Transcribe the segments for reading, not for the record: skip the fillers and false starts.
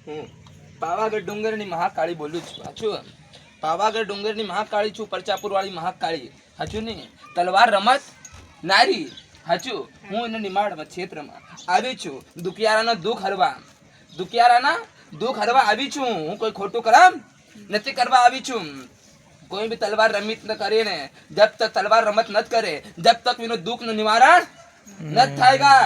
હું પાવાગઢ ડુંગરની મહાકાળી બોલું છું. સાચું? પાવાગઢ ડુંગરની મહાકાળી છું, પરચાપુર વાળી મહાકાળી. સાચું ને? તલવાર રમત નારી. સાચું? હું એને નિમાડમાં ક્ષેત્રમાં આવી છું, દુખિયારાના દુખ હરવા આવી છું. હું કોઈ ખોટું કામ નથી કરવા આવી છું. કોઈ भी તલવાર રમિત ન કરે ને, જબ તક તલવાર રમત ન કરે, જબ તક એનું દુઃખ નું નિવારણ ન થાય.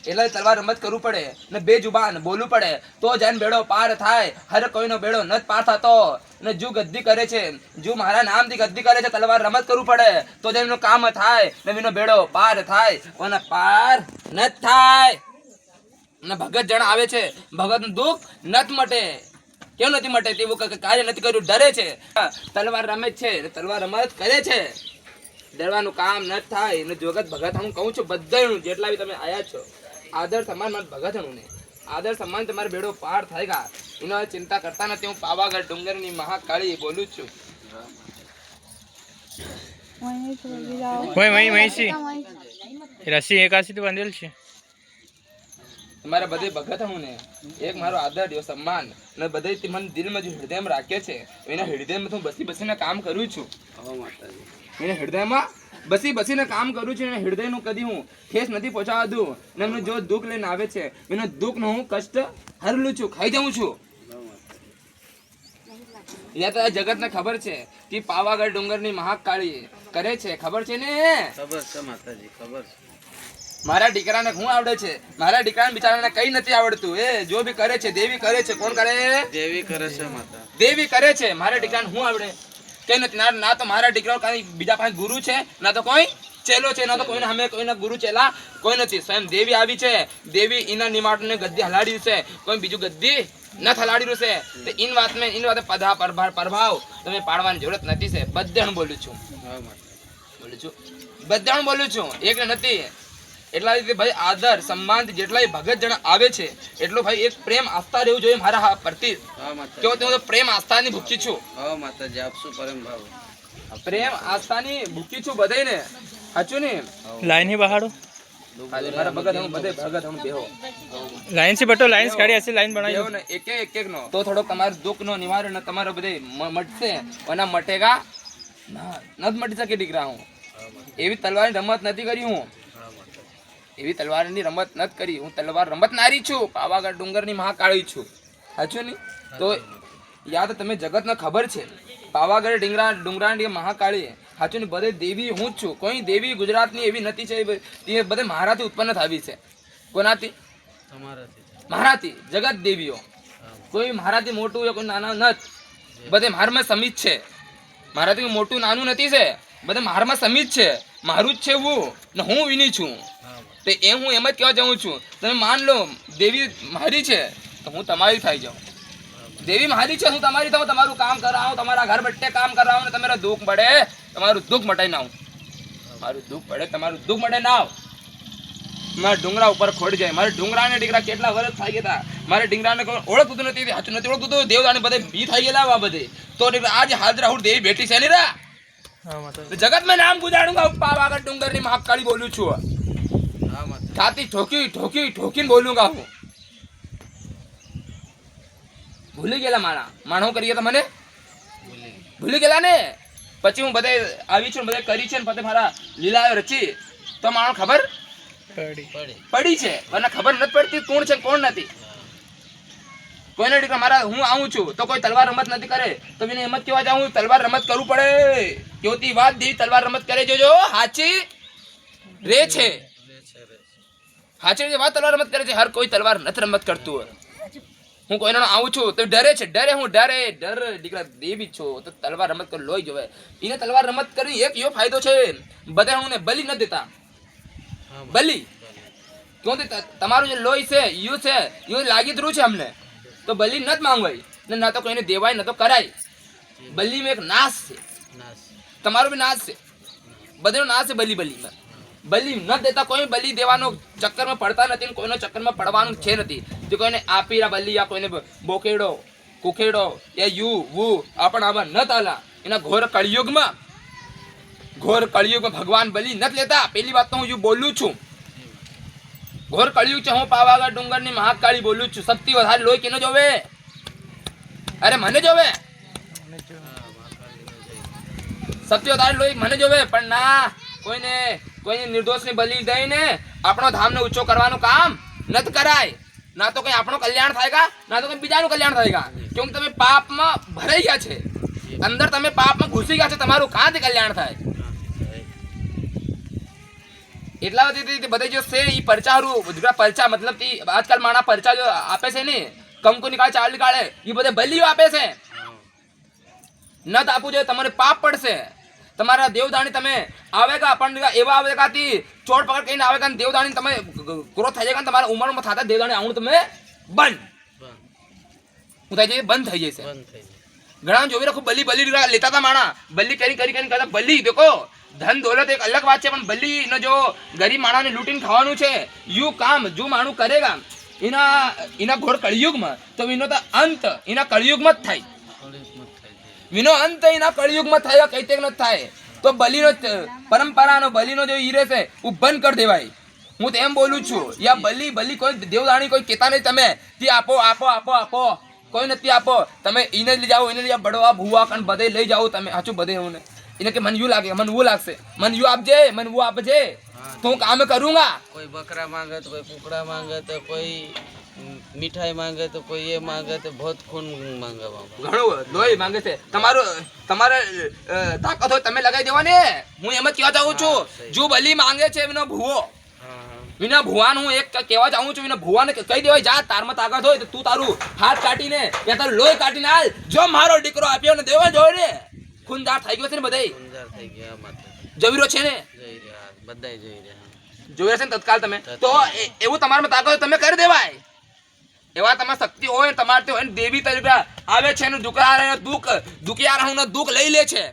એટલે તલવાર રમત કરવું પડે ને બે જુબાન બોલવું પડે તો જન બેડો પાર થાય. હર કોઈનો બેડો ન પાર થતો. ને જો ગદ્દી કરે છે, જો મારા નામથી ગદ્દી કરે છે, તલવાર રમત કરવું પડે તો જ એનું કામ થાય ને એનો બેડો પાર થાય. અને પાર ન થાય ને ભગત જણ આવે છે, ભગત નું દુઃખ નથ મટે. કેમ નથી મટે? તેવું કાર્ય નથી કર્યું, ડરે છે. તલવાર રમે છે, તલવાર રમત કરે છે, ડરવાનું કામ ન થાય. ને જોગત ભગત હું કહું છું, બધા જેટલા બી તમે આયા છો, આદર સન્માન મારા ભગત ને આદર સન્માન તમારે બેડો પાર થાય. એનો ચિંતા કરતા નથી. હું પાવાગઢ ડુંગરની મહાકાળી બોલું છું. રસી એકાસી તો બાંધેલ છે. તમારા બધે ભગત હું ને એક મારો આદર સન્માન ને બધે મને દિલમાં જો હૃદયમાં રાખે છે, એના હૃદયમાં હું બસીને કામ કરું છું. એના હૃદયમાં બસીને કામ કરું છું. એના હૃદયનું કદી હું ઠેસ નથી પહોંચાડવા દઉં. ને એમનું જો દુઃખ લઈને આવે છે, એનું દુઃખનો હું કષ્ટ હરલું છું, ખાઈ જાઉં છું. યા તો જગતને ખબર છે કે પાવાગઢ ડુંગરની મહાકાળી કરે છે. ખબર છે ને? ખબર છે માતાજી, ખબર છે. મારા દીકરાને શું આવડે છે? મારા દીકરાને બિચારાને કઈ નથી આવડતું. એ જો બી કરે છે, દેવી કરે છે. કોણ કરે? દેવી કરે છે માતા. દેવી કરે છે. મારા દીકરાને શું આવડે? કઈ નથી. ના તો મારા દીકરાઓ કઈ બીજા પાસે ગુરુ છે, ના તો કોઈ ચેલો છે, ના તો કોઈને અમે કોઈના ગુરુ ચેલા કોઈ નથી. સ્વયં દેવી આવી છે. દેવી એના નિમાટને ગદ્દી હલાડ્યું છે, કોઈ બીજું ગદ્દી ન હલાડ્યું છે. તો ઇન વાતે પ્રભાવ તમે પાડવાની જરૂરત નથી છે. બધાને બોલું છું, બધાને બોલું છું, એક નથી. એટલા રીતે ભાઈ આદર સન્માન જેટલા ભગત જણ આવે છે એટલો ભાઈ એક પ્રેમ આસ્થા રહેવું જોઈએ મારા પ્રતિ. કેવો તો પ્રેમ આસ્થાની ભૂખી છું. માતાજી આપશું પરમ ભાવ. પ્રેમ આસ્થાની ભૂખી છું બધાને. સાચું ને? લાઈન ही બહાડો. મારા ભગત હું બધે ભગત હું બેહો લાઈન से બટો લાઈન કાઢી ऐसी લાઈન બનાવી બેહો ને એક નો તો થોડો તમારું દુઃખ નો નિવારણ તમારો બધે મટશે. અને મટેગા ના નત મટી શકે દીકરા. હું એવી તલવારની રમત નથી કરી. હું એવી તલવારની રમત નથી કરી. હું તલવાર રમત નારી છું. પાવાગઢ ડુંગરની મહાકાળી છું. સાચું નહીં? તો યાદ તમે જગતને ખબર છે પાવાગઢ ડુંગરાની મહાકાળી. સાચું ને? બધે દેવી હું જ છું. કોઈ દેવી ગુજરાતની એવી નથી છે. તે બધે મારાથી ઉત્પન્ન થાવી છે. કોનાથી? મારાથી. જગત દેવીઓ કોઈ મારાથી મોટું કોઈ નાના નથી. બધે મારમાં સમિત છે. મારાથી મોટું નાનું નથી છે. બધે મારમાં સમિત છે. મારું જ છે હું ને હું વિની છું. તો એ હું એમ જ કહેવા જાઉં છું. તમે માન લો દેવી મારી છે તો હું તમારી થઈ જાઉં. દેવી મારી છે, હું તમારી થાઉં. તમારું કામ કરાવું, તમારા ઘર બટ્ટે કામ કરાવું ને તમારા દુઃખ મળે, તમારું દુઃખ મટાઈ નાઉં. મારું દુઃખ પડે, તમારું દુઃખ મટે ના. મારા ડુંગરા ઉપર ખોડી જાય. મારા ડુંગરાને દીકરા કેટલા વર્ષ થઈ ગયા. મારે ડીંગરાને ઓળખતું નથી, સાચું નથી ઓળખતું. દેવદાને બધે બી થઈ ગયેલા બધે. તો આજે હાજરા હું દેવી બેઠી છે ને રા. જગત મેં નામ ગુજાડુંગા. પાવાગઢ ડુંગરની મહાકાળી બોલું છું. છાતી ઠોકીને બોલુંગા હું. ભૂલી ગયેલા માણો કરીએ તો મને ભૂલી ગયેલા ને. પછી હું બધે આવી છું, બધે કરી છે ને પછી મારા લીલા રચી તો માણો ખબર પડી છે. મને ખબર નથી પડતી કોણ છે કોણ નથી. કોઈને દીકરા મારા હું આવું છું તો કોઈ તલવાર રમત નથી કરે તો મને એમ જ કહેવા જાઉં તલવાર રમત કરવું પડે. કેવતી વાત દેવી તલવાર રમત કરે જોજો. હાચી રે છે. હાચી વાત તલવાર રમત કરે છે. હર કોઈ તલવાર નથી રમત કરતું હોય. હું કોઈનો આવું છું તો ડરે છે. હું ડર દીકરા દેવી છો તો તલવાર રમત કરી લોહી જોવે. એને તલવાર રમત કરી એક એવો ફાયદો છે. બધા હું બલી નથી દેતા. બલી ક્યોંથી તમારું જે લોહી છે યુ લાગી જ રહ્યું છે અમને. તો બલી નથી માંગવાય ને ના તો કોઈને દેવાય ના તો કરાય. બલીમાં એક નાશ છે. તમારો બી નાશ છે. બધાનો નાશ છે. બલી ન દેતા. કોઈ બલી દેવાનો ચક્કરમાં પડતા નથી. કોઈનો ચક્કરમાં પડવાનું છે નથી. જો કોઈને આપી બલી યા કોઈને બોકેડો કુખેડો યા યુ આપણ આવા ન તાલા. એના ઘોર કળિયુગમાં ભગવાન બલી નથી લેતા. પેલી વાત તો હું બોલું છું. ઘોર કળિયુગ છે. હું પાવાગઢ ડુંગરની મહાકાળી બોલું છું. સૌથી વધારે લોહી કેનો જોવે? અરે મને જોવે. સૌથી વધારે લોહી મને જોવે. પણ ના, કોઈને નિર્દોષને બલી દઈને આપણો ધામને ઊંચો કરવાનું કામ નથી કરાય. ના તો કઈ આપણું કલ્યાણ થાયગા, ના તો કઈ બીજાનું કલ્યાણ થાયગા. કેમ તમે પાપમાં ભરાઈ ગયા છે, અંદર તમે પાપમાં ઘૂસી ગયા છે, તમારું કાંથી કલ્યાણ થાય? એટલા વખતે બધા જો છે એ પરચારું પરચા મતલબ આજકાલ માણા પરચા જો આપે છે ને, કંકુ નીકાળે, ચાળ નીકાળે, એ બધે બલીઓ આપે છે. ન તો આપવું જોઈએ, તમારે પાપ પડશે. તમારા દેવદાણી તમે આવેગા પણ એવા આવેગાથી ચોટ પકડ કહીને આવેગા, દેવદાણી તમે ક્રોધ થઈ જાય, તમારા ઉંમરમાં થતા દેવદાણી આવું તમે બંધ હું થઈ જાય, બંધ થઈ જશે. ઘણા જોવી રાખો બલી લેતા હતા માણા, બલી કરી કરતા બલી દેખો ધન દોલત એક અલગ વાત છે, પણ બલી નો જો ગરીબ માણાને લૂંટીને ખાવાનું છે, યુ કામ જો માણું કરેગા એના ઘોર કળિયુગમાં, તો એનો તો અંત એના કળિયુગમાં જ થાય. વિનો અંત એના કળિયુગમાં થાય, કઈ તે ન થાય. તો બલીનો પરંપરાનો બલીનો જો હીરે છે હું બંધ કરી દેવાય. હું તો એમ બોલું છું, યા બલી કોઈ દેવદાણી કોઈ કહેતા નહીં તમે તે આપો આપો આપો આપો, કોઈ નથી આપો. તમે એને લઈ જાઓ, એને લઈ જાઓ, બડવા ભૂવા કણ બધે લઈ જાઓ તમે. સાચું બધે હું એને કે મને યુ લાગે, મને वो લાગશે, મને યુ આપજે, મને वो આપજે, તો હું કામ કरूंगा. કોઈ બકરા માંગે તો કોઈ કુકડા માંગે તો કોઈ મીઠાઈ માંગે તો કોઈ એ માંગે તો बहुत खून માંગે, ઘણું લોહી માંગે છે. તમારે તાકાત હોય તમે લગાવી દેવાને. હું એમ જ કહેવા ચાહું છું, જો બલી માંગે છે એનો ભૂવો, વિના ભુવાનું હું એક કહેવા ચાહું છું, વિના ભુવાને કહી દેવાય જા, તારમાં તાકાત હોય તો તું તારું હાથ કાઢીને યા તારું લોહી કાઢીને હાલ. જો મારો દીકરો આપ્યો ને દેવા જોઈ રે, ખૂનદાર થઈ ગયો છે ને બધાય, થઈ ગયા માતા જવીરો છે ને, જઈ રહ્યા બધાય જઈ રહ્યા, જોઈ છે ને તત્કાલ તમે. તો એવું તમારામાં તાકાત હોય તમે કરી દેવાય. એવા તમારી શક્તિ હોય તમારે તો દેવી તરીકે આવે છે, એનું દુખિયારાનું દુઃખ લઈ લે છે.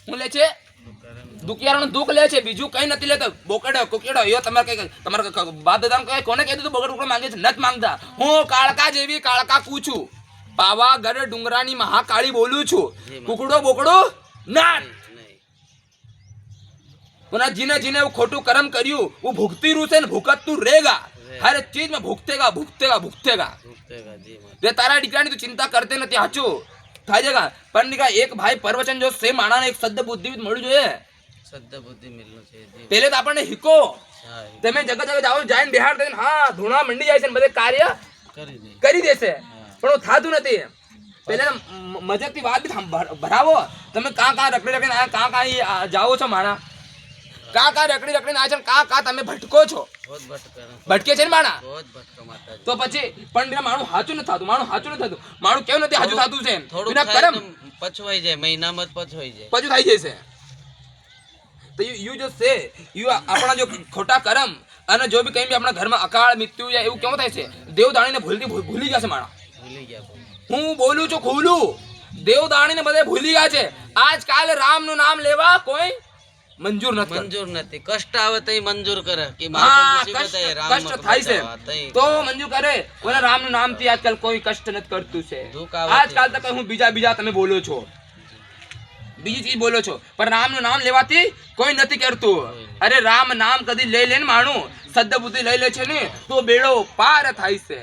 શું લે છે? દુખિયારાનું દુઃખ લે છે, બીજું કઈ નથી લેતો. બોકડો કોકેડો એવો તમારે કઈ તમારા બાપ દાદા કોને કહી દીધું બગડ ટુકડો માંગે છે? નથી માંગતા. હું કાળકા જેવી કાળકા કૂછું, પાવાગઢ ડુંગરાની મહાકાળી બોલું છું. કુકડો બોકડો ના. જીને જીને ખોટું કર્મ કર્યું वो भुगती रू से भुगतતું रहेगा, हर चीज में भुगतेगा भुगतेगा भुगतेगा. જે તારા દીકરાની તું ચિંતા કરતે નથી, સાચું થઈ જગા. પણ દીકરા એક ભાઈ પરવચન જો સે માણાને એક સદ્ધ બુદ્ધિ મળવું જોઈએ. સદ્ધ બુદ્ધિ મિલવું છે. પહેલે તો આપણને હિકો, તમે જગત જાઓ જાઈને બિહાર થઈને હા ધૂણા મંડી જાય છે ને બધે કાર્ય કરી દેશે, પણ થતું નથી. પહેલા મજાકથી વાત બી ભરાવો. તમે કાં રખડી રખડીને કાં જાઓ છો માણા, કાં રખડી રખડીને આ છે, કાં તમે ભટકો છો, ભટકે છે ને માણા. તો પછી પણ બીના માણું સાચું નથી થતું, માણું સાચું નથી થતું, માણું કેવું નથી સાચું થતું છે. બીના કર્મ પછવાઈ જાય, મહિનામાં પછવાઈ જાય, પછી થઈ જશે. તો યુ જો છે યુ આપણા જો ખોટા કર્મ અને જો બી કંઈ બી આપણા ઘરમાં અકાળ મૃત્યુ જાય એવું કેવું થાય છે, દેવદાણીને ભૂલી ગયા છે માણા. ભૂલી ગયા. હું બોલું છું ખુલ્લું, દેવદાણીને બધે ભૂલી ગયા છે. આજકાલ રામનું નામ લેવા કોઈ મંજૂર નથી. કષ્ટ આવે તો મંજૂર કરે કે કષ્ટ થાય છે તો મંજૂર કરે. કોઈને રામનું નામથી આજકાલ કોઈ કષ્ટ નથી કરતું છે. આજકાલ તો હું બીજા તમે બોલો છો, બીજી ચીજ બોલો છો, પણ રામનું નામ લેવાથી કોઈ નથી કરતું. અરે રામ નામ કદી લઈ લે ને માણું, સદ્ધ બુદ્ધિ લઈ લે છે ને તો બેડો પાર થાય છે.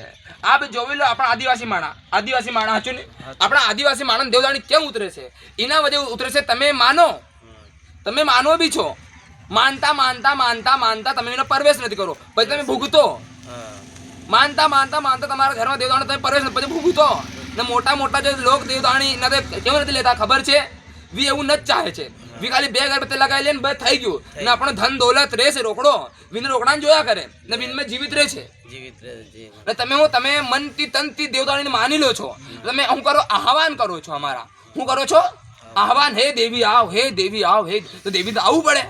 આ બી જોવી લો આપણા આદિવાસી માણા હાચું ને, આપણા આદિવાસી માણસ દેવદાણી કેમ ઉતરે છે? એના વજે ઉતરે છે. તમે માનો બી છો, માનતા તમે એનો પરવેશ નથી કરો, પછી તમે ભૂગતો. માનતા તમારા ઘરમાં દેવદાણી તમે પરવેશ પછી ભૂગતો ને. મોટા જે લોક દેવદાણી કેવું નથી લેતા ખબર છે? વી એવું ન જ ચાહે છે. વી ખાલી 2 અગરબત્તી લગાવી લે ને બસ થઈ ગયું ને. આપણો ધન દોલત રહેશે રોકડો, વિન રોકડાને જોયા કરે ને વિનમાં જીવિત રહે છે. તમે મનથી તનથી દેવદાણીને માની લો છો. તમે શું કરો? આહવાન કરો છો. અમારા શું કરો છો? આહવાન. હે દેવી આવ, હે દેવી આવ, હે. તો દેવી તો આવવું પડે.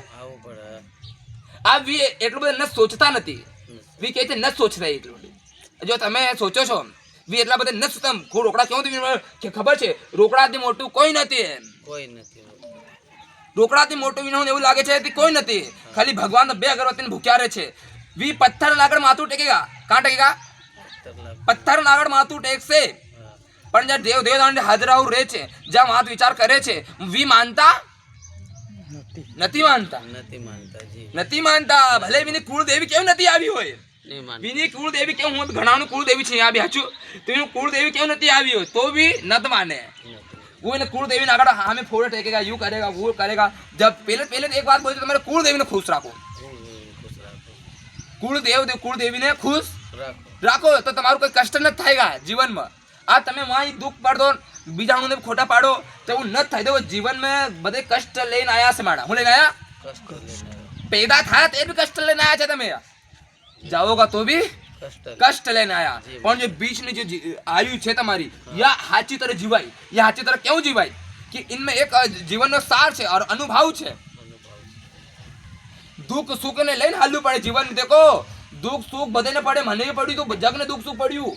આ વી એટલું બધું ન સોચતા નથી. વી કહે છે ન સોચતા એટલું. જો તમે સોચો છો વી એટલા બધા ન સોચતા. રોકડા કેવું ખબર છે? રોકડાથી મોટું કોઈ નથી. રોકડાથી મોટું વિનોદ એવું લાગે છે કોઈ નથી. ખાલી ભગવાન 2 અગરબત્તીને ભૂખ્યા રહે છે. વી પથ્થર આગળ માથું ટેકેગા. કાં ટેકેગા? પથ્થર આગળ માથું ટેકશે. પણ જ્યાં દેવદાણી હાજરાઓ રહે છે, જ્યાં વાત વિચાર કરે છે, વી માનતા નથી માનતા. ભલે વિની કુળ દેવી કેમ નથી આવી હોય, નહીં માનતા. વિની કુળદેવી કેવું હું ઘણાનું કુળદેવી છે આ બી હાચું તો એનું કુળદેવી કેવું નથી આવ્યો તો भी नत माने वो ने कुलदेवी ने अगर हमें फोड़े टेकेगा यूं करेगा वो करेगा जब पहले एक बात बोली तो तुम्हारे कुलदेवी ने खुश राखो ખુશ રાખો. कुलदेवी ने खुश રાખો. રાખો તો તમારું કોઈ કષ્ટ ન થાયગા જીવનમાં આ તમે વાય દુઃખ પાડો બીજાનું ખોટા પાડો તો એવું ન થાય તો જીવનમાં બધે કષ્ટ લઈને આયા છે માડા હું લઈને આયા કષ્ટ લઈને આવ્યો. પેદા થયા તે બી કષ્ટ લઈને આયા છે તમે જાઓગા તો भी કષ્ટ कष्ट लेने आया પણ જે बीच में जो आयु છે તમારી યા સાચી तरह जीवाई या साची तरह क्यों जीवाई कि इनमें एक जीवन નો सार છે और अनुभव છે दुख सुख ने લઈને હાલવું પડે જીવન દેખો दुख सुख બધાને પડે મને પડ્યું તો જગને दुख सुख પડ્યું